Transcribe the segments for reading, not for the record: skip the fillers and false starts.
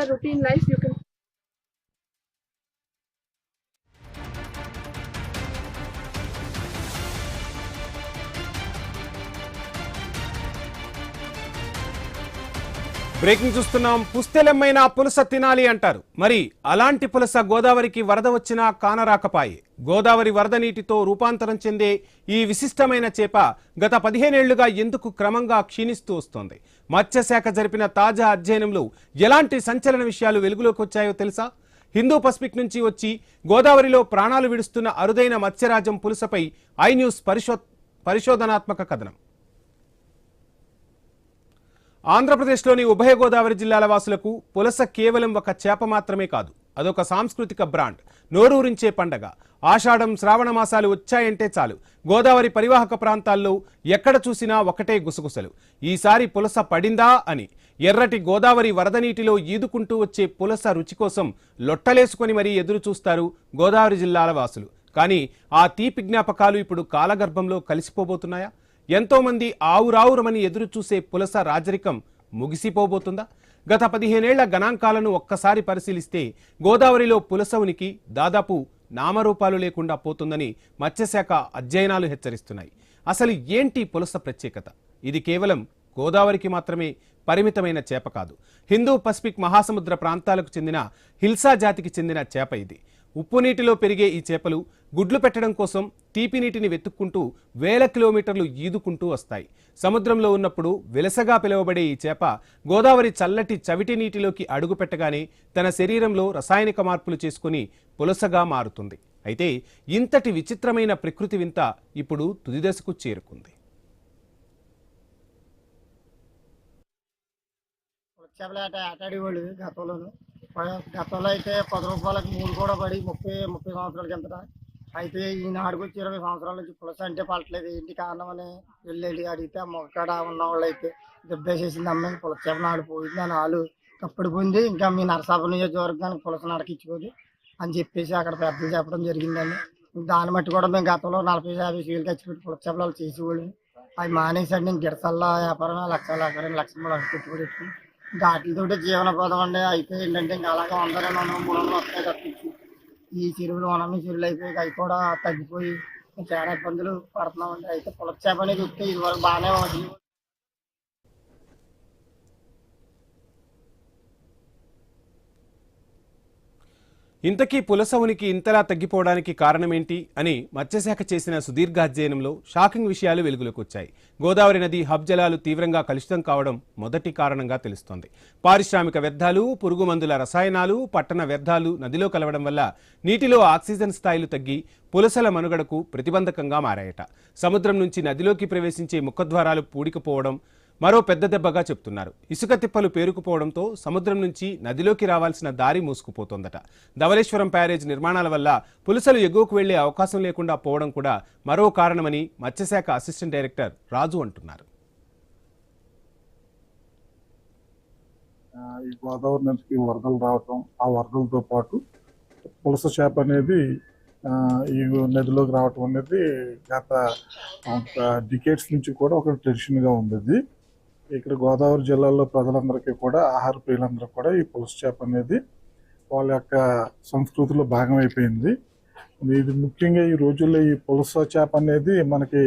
a routine life, you can. Breaking చూస్తున్నాం. పుస్తెలెమ్మైన పులస తినాలి అంటారు. మరి అలాంటి పులస గోదావరికి వరద వచ్చినా కానరాకపాయి. గోదావరి వరద నీటితో రూపాంతరం చెందే ఈ విశిష్టమైన చేప గత 15 ఏళ్లుగా ఎందుకు క్రమంగా క్షీణిస్తూ వస్తోంది? మత్స్యశాఖ జరిపిన తాజా అధ్యయనంలో ఎలాంటి సంచలన విషయాలు వెలుగులోకి వచ్చాయో తెలుసా? హిందూ పసిఫిక్ నుంచి వచ్చి గోదావరిలో ప్రాణాలు విడుస్తున్న అరుదైన మత్స్యరాజం పులసపై ఐ న్యూస్ పరిశోధనాత్మక కథనం. ఆంధ్రప్రదేశ్లోని ఉభయ గోదావరి జిల్లాల వాసులకు పులస కేవలం ఒక చేప మాత్రమే కాదు, అదొక సాంస్కృతిక బ్రాండ్, నోరూరించే పండగ. ఆషాఢం శ్రావణ మాసాలు వచ్చాయంటే చాలు గోదావరి పరివాహక ప్రాంతాల్లో ఎక్కడ చూసినా ఒకటే గుసగుసలు. ఈసారి పులస పడిందా అని. ఎర్రటి గోదావరి వరద నీటిలో ఈదుకుంటూ వచ్చే పులస రుచి కోసం లొట్టలేసుకొని మరీ ఎదురు చూస్తారు గోదావరి జిల్లాల వాసులు. కానీ ఆ తీపి జ్ఞాపకాలు ఇప్పుడు కాలగర్భంలో కలిసిపోబోతున్నాయా? ఎంతో మంది ఆవురావురమని ఎదురు చూసే పులస రాజరికం ముగిసిపోబోతుందా? గత 15 ఏళ్ల గణాంకాలను ఒక్కసారి పరిశీలిస్తే గోదావరిలో పులస ఉనికి దాదాపు నామరూపాలు లేకుండా పోతుందని మత్స్యశాఖ అధ్యయనాలు హెచ్చరిస్తున్నాయి. అసలు ఏంటి పులస ప్రత్యేకత? ఇది కేవలం గోదావరికి మాత్రమే పరిమితమైన చేప కాదు. హిందూ పసిఫిక్ మహాసముద్ర ప్రాంతాలకు చెందిన హిల్సా జాతికి చెందిన చేప ఇది. ఉప్పు నీటిలో పెరిగే ఈ చేపలు గుడ్లు పెట్టడం కోసం తీపి నీటిని వెతుక్కుంటూ వేల కిలోమీటర్లు ఈదుకుంటూ వస్తాయి. సముద్రంలో ఉన్నప్పుడు వెలసగా పిలువబడే ఈ చేప గోదావరి చల్లటి చవిటి నీటిలోకి అడుగు పెట్టగానే తన శరీరంలో రసాయనిక మార్పులు చేసుకుని పులసగా మారుతుంది. అయితే ఇంతటి విచిత్రమైన ప్రకృతి వింత ఇప్పుడు తుది దశకు చేరుకుంది. గతంలో అయితే 10 రూపాయలకు 3 కూడా పడి 30 సంవత్సరాల కిందట. అయితే ఈనాడుకు వచ్చి 20 సంవత్సరాల నుంచి పులస అంటే పడట్లేదు. ఏంటి కారణం అని వెళ్ళి అడిగితే మొక్కడ ఉన్న వాళ్ళు అయితే దెబ్బేసేసింది అమ్మాయి పులస చేప నాడిపోయింది అని వాళ్ళు కప్పుడు పొంది ఇంకా మీ నరసాపురం నియోజకవర్గానికి పులస నడకిచ్చుకోదు అని చెప్పేసి అక్కడ పెద్దలు చెప్పడం జరిగిందండి. దాన్ని బట్టి కూడా మేము గతంలో 40-50 వేలు ఖర్చు పెట్టి పులస చేపలు చేసేవాళ్ళు. అవి మానేసండి నేను గిడసల్లా వ్యాపారం లక్షలు 2 పెట్టుబడి వాటితోటి జీవనోపాధం అండి. అయితే ఏంటంటే ఇంకా అలాగే 100-200-300 వస్తాయి తప్పించి ఈ చెరువులు చెరువులు అయిపోయి అవి కూడా తగ్గిపోయి చాలా ఇబ్బందులు పడుతున్నామండి. అయితే పులస చేప అనేది వస్తే ఇది వరకు బాగానే ఉంది. ఇంతకీ పులస ఉనికి ఇంతలా తగ్గిపోవడానికి కారణమేంటి అని మత్స్యశాఖ చేసిన సుదీర్ఘ అధ్యయనంలో షాకింగ్ విషయాలు వెలుగులోకి వచ్చాయి. గోదావరి నది హబ్ జలాలు తీవ్రంగా కలుషితం కావడం మొదటి కారణంగా తెలుస్తోంది. పారిశ్రామిక వ్యర్థాలు, పురుగు మందుల రసాయనాలు, పట్టణ వ్యర్థాలు నదిలో కలవడం వల్ల నీటిలో ఆక్సిజన్ స్థాయిలు తగ్గి పులసల మనుగడకు ప్రతిబంధకంగా మారాయట. సముద్రం నుంచి నదిలోకి ప్రవేశించే ముఖద్వారాలు పూడికపోవడం మరో పెద్ద దెబ్బగా చెప్తున్నారు. ఇసుక తిప్పలు పేరుకుపోవడంతో సముద్రం నుంచి నదిలోకి రావాల్సిన దారి మూసుకుపోతోందట. ధవళేశ్వరం బ్యారేజ్ నిర్మాణాల వల్ల పులసలు ఎగువకు వెళ్లే అవకాశం లేకుండా పోవడం కూడా మరో కారణమని మత్స్యశాఖ అసిస్టెంట్ డైరెక్టర్ రాజు అంటున్నారు. ఈ గోదావరి నదికి వరదలు రావటం, ఆ వరదలతో పాటు పులస చేప అనేది ఈ నదిలోకి రావటం అనేది గత డికేట్స్ నుంచి కూడా ఒక ట్రెడిషన్గా ఉండేది. ఇక్కడ గోదావరి జిల్లాలో ప్రజలందరికీ కూడా, ఆహార ప్రియులందరికీ కూడా ఈ పులస చేప అనేది వాళ్ళ యొక్క సంస్కృతిలో భాగం అయిపోయింది. ఇది ముఖ్యంగా ఈ రోజుల్లో ఈ పులస చేప అనేది మనకి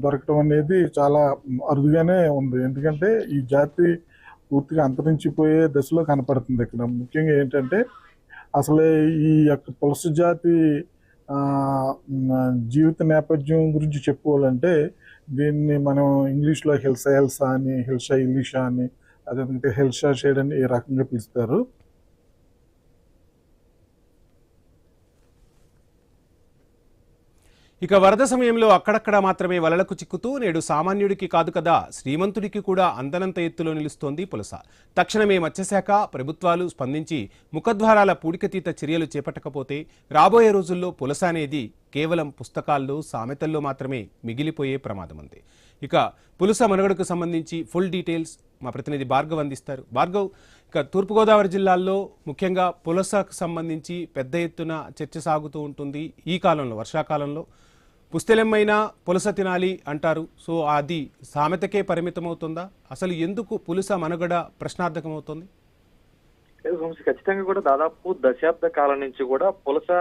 దొరకటం అనేది చాలా అరుదుగానే ఉంది. ఎందుకంటే ఈ జాతి పూర్తిగా అంతరించిపోయే దశలో కనపడుతుంది. ఇక్కడ ముఖ్యంగా ఏంటంటే అసలు ఈ యొక్క పులస జాతి జీవిత నేపథ్యం గురించి చెప్పుకోవాలంటే దీన్ని మనం ఇంగ్లీష్లో హిల్సా అని, ఇలిషా అని, అదేవిధంగా హిల్సా షేడ్ అని ఈ రకంగా పిలుస్తారు. ఇక వరద సమయంలో అక్కడక్కడ మాత్రమే వలలకు చిక్కుతూ నేడు సామాన్యుడికి కాదు కదా శ్రీమంతుడికి కూడా అందనంత ఎత్తులో నిలుస్తోంది పులస. తక్షణమే మత్స్యశాఖ, ప్రభుత్వాలు స్పందించి ముఖద్వారాల పూడికతీత చర్యలు చేపట్టకపోతే రాబోయే రోజుల్లో పులస అనేది కేవలం పుస్తకాల్లో, సామెతల్లో మాత్రమే మిగిలిపోయే ప్రమాదం ఉంది. ఇక పులస మనుగడకు సంబంధించి ఫుల్ డీటెయిల్స్ మా ప్రతినిధి భార్గవ్ అందిస్తారు. భార్గవ్, ఇక తూర్పుగోదావరి జిల్లాల్లో ముఖ్యంగా పులసకు సంబంధించి పెద్ద ఎత్తున చర్చ సాగుతూ ఉంటుంది ఈ కాలంలో, వర్షాకాలంలో. పుస్తెలెమ్మైనా పులస తినాలి అంటారు. సో అది సామెతకే పరిమితమవుతుందా? అసలు ఎందుకు పులుస మనుగడ ప్రశ్నార్థకమవుతుంది? ఖచ్చితంగా కూడా దాదాపు దశాబ్ద కాలం నుంచి కూడా పులస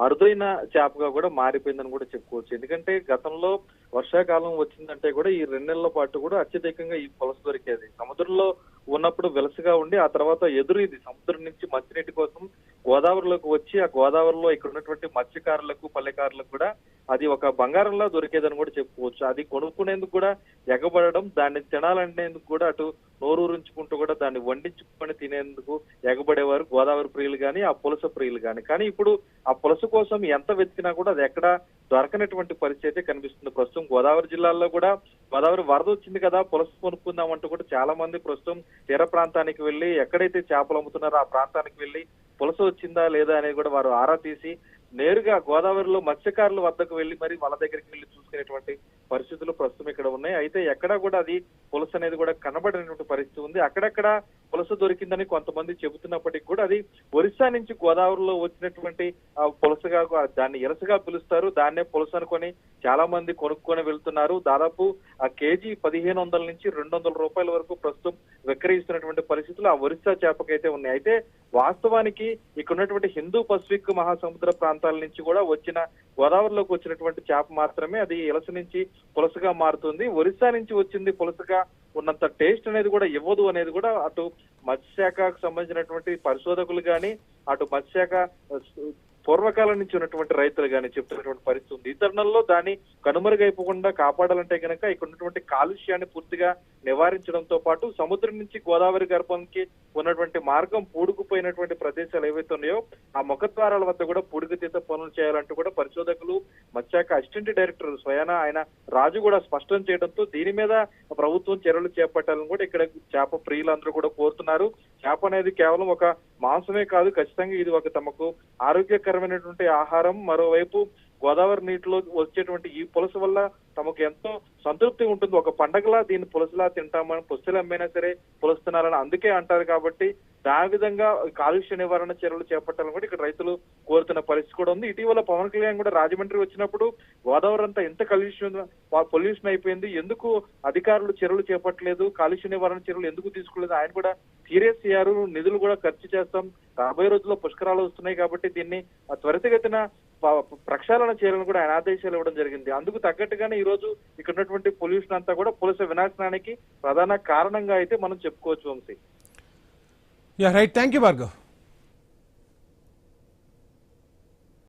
అరుదైన చేపగా కూడా మారిపోయిందని కూడా చెప్పుకోవచ్చు. ఎందుకంటే గతంలో వర్షాకాలం వచ్చిందంటే కూడా ఈ 2 నెలల పాటు కూడా అత్యధికంగా ఈ పులస దొరికేది. సముద్రంలో ఉన్నప్పుడు వెలసగా ఉండి ఆ తర్వాత ఇది సముద్రం నుంచి మంచినీటి కోసం గోదావరిలోకి వచ్చి ఆ గోదావరిలో ఇక్కడ ఉన్నటువంటి మత్స్యకారులకు పల్లెకారులకు కూడా అది ఒక బంగారంలా దొరికేదని కూడా చెప్పుకోవచ్చు. అది కొనుక్కునేందుకు కూడా ఎగబడడం, దాన్ని తినాలనేందుకు కూడా అటు నోరూరించుకుంటూ కూడా దాన్ని వండించుకొని తినేందుకు ఎగబడేవారు గోదావరి ప్రియులు కానీ ఆ పులస ప్రియులు కానీ. కానీ ఇప్పుడు ఆ పులస కోసం ఎంత వెతికినా కూడా అది ఎక్కడ దొరకనటువంటి పరిస్థితి కనిపిస్తుంది. ప్రస్తుతం గోదావరి జిల్లాల్లో కూడా గోదావరి వరద వచ్చింది కదా పులస కొనుక్కుందాం అంటూ కూడా చాలా మంది ప్రస్తుతం తీర ప్రాంతానికి వెళ్లి ఎక్కడైతే చేపలు అమ్ముతున్నారో ఆ ప్రాంతానికి వెళ్లి పులస వచ్చిందా లేదా అనేది కూడా వారు ఆరా తీసి నేరుగా గోదావరిలో మత్స్యకారుల వద్దకు వెళ్లి మరి వాళ్ళ దగ్గరికి వెళ్లి చూసుకునేటువంటి పరిస్థితులు ప్రస్తుతం ఇక్కడ ఉన్నాయి. అయితే ఎక్కడా కూడా అది పులస అనేది కూడా కనబడినటువంటి పరిస్థితి ఉంది. అక్కడక్కడ పులస దొరికిందని కొంతమంది చెబుతున్నప్పటికీ కూడా అది ఒరిస్సా నుంచి గోదావరిలో వచ్చినటువంటి పులసగా దాన్ని ఇరసగా పిలుస్తారు. దాన్నే పులస అనుకొని చాలా మంది కొనుక్కొని వెళ్తున్నారు. దాదాపు ఆ కేజీ 1500 నుంచి 200 రూపాయల వరకు ప్రస్తుతం విక్రయిస్తున్నటువంటి పరిస్థితులు ఆ ఒరిస్సా చేపకైతే ఉన్నాయి. అయితే వాస్తవానికి ఇక్కడ ఉన్నటువంటి హిందూ పసిఫిక్ మహాసముద్ర ప్రాంతాల నుంచి కూడా వచ్చిన గోదావరిలోకి వచ్చినటువంటి చేప మాత్రమే అది ఇలస నుంచి పులసగా మారుతుంది. ఒరిస్సా నుంచి వచ్చింది పులసగా ఉన్నంత టేస్ట్ అనేది కూడా ఇవ్వదు అనేది కూడా అటు మత్స్యశాఖకు సంబంధించినటువంటి పరిశోధకులు కానీ అటు మత్స్యశాఖ పూర్వకాలం నుంచి ఉన్నటువంటి రైతులు కానీ చెప్తున్నటువంటి పరిస్థితి ఉంది. ఈ తరుణంలో దాన్ని కనుమరుగైపోకుండా కాపాడాలంటే కనుక ఇక్కడ ఉన్నటువంటి కాలుష్యాన్ని పూర్తిగా నివారించడంతో పాటు సముద్రం నుంచి గోదావరి గర్భంకి ఉన్నటువంటి మార్గం పూడుకుపోయినటువంటి ప్రదేశాలు ఏవైతే ఉన్నాయో ఆ ముఖద్వారాల వద్ద కూడా పూడికతీత పనులు చేయాలంటూ కూడా పరిశోధకులు మత్స్యశాఖ అసిస్టెంట్ డైరెక్టర్ స్వయాన ఆయన రాజు కూడా స్పష్టం చేయడంతో దీని మీద ప్రభుత్వం చర్యలు చేపట్టాలని కూడా ఇక్కడ చేప ప్రియులందరూ కూడా కోరుతున్నారు. చేప అనేది కేవలం ఒక మాంసమే కాదు, ఖచ్చితంగా ఇది ఒక తమకు ఆరోగ్యకరమైనటువంటి ఆహారం. మరోవైపు గోదావరి నీటిలో వచ్చేటువంటి ఈ పులస వల్ల తమకు ఎంతో సంతృప్తి ఉంటుంది. ఒక పండగలా దీన్ని పులసలా తింటామని పుస్తలు అమ్మైనా సరే పులస తినాలని అందుకే అంటారు. కాబట్టి దాని విధంగా కాలుష్య నివారణ చర్యలు చేపట్టాలని కూడా ఇక్కడ రైతులు కోరుతున్న పరిస్థితి కూడా ఉంది. ఇటీవల పవన్ కళ్యాణ్ కూడా రాజమండ్రి వచ్చినప్పుడు గోదావరి అంతా ఎంత పొల్యూషన్ అయిపోయింది, ఎందుకు అధికారులు చర్యలు చేపట్టలేదు, కాలుష్య నివారణ చర్యలు ఎందుకు తీసుకోలేదు ఆయన కూడా సీరియస్ అయ్యారు. నిధులు కూడా ఖర్చు చేస్తాం, రాబోయే రోజుల్లో పుష్కరాలు వస్తున్నాయి కాబట్టి దీన్ని త్వరితగతిన ప్రక్షాళన చేయాలని కూడా ఆయన ఆదేశాలు ఇవ్వడం జరిగింది. అందుకు తగ్గట్టుగానే ఈ రోజు ఇక్కడ ఉన్నటువంటి పొల్యూషన్ అంతా కూడా పులస వినాశనానికి ప్రధాన కారణంగా అయితే మనం చెప్పుకోవచ్చు. Vamshi. Right, thank you Bhargav.